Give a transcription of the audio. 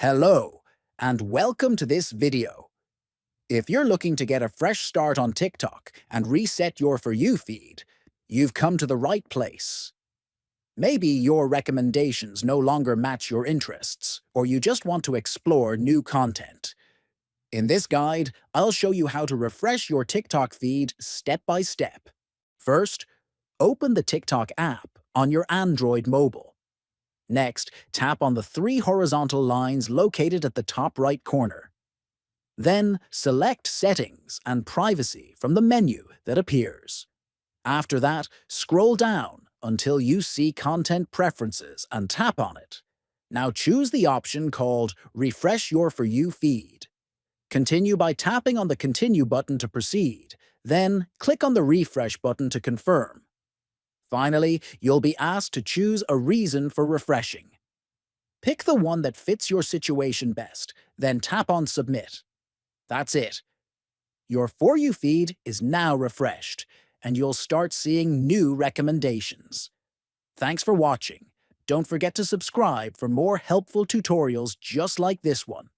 Hello, and welcome to this video. If you're looking to get a fresh start on TikTok and reset your For You feed, you've come to the right place. Maybe your recommendations no longer match your interests, or you just want to explore new content. In this guide, I'll show you how to refresh your TikTok feed step by step. First, open the TikTok app on your Android mobile. Next, tap on the three horizontal lines located at the top right corner. Then, select Settings and Privacy from the menu that appears. After that, scroll down until you see Content Preferences and tap on it. Now choose the option called Refresh Your For You feed. Continue by tapping on the Continue button to proceed, then click on the Refresh button to confirm. Finally, you'll be asked to choose a reason for refreshing. Pick the one that fits your situation best, then tap on Submit. That's it. Your For You feed is now refreshed, and you'll start seeing new recommendations. Thanks for watching. Don't forget to subscribe for more helpful tutorials just like this one.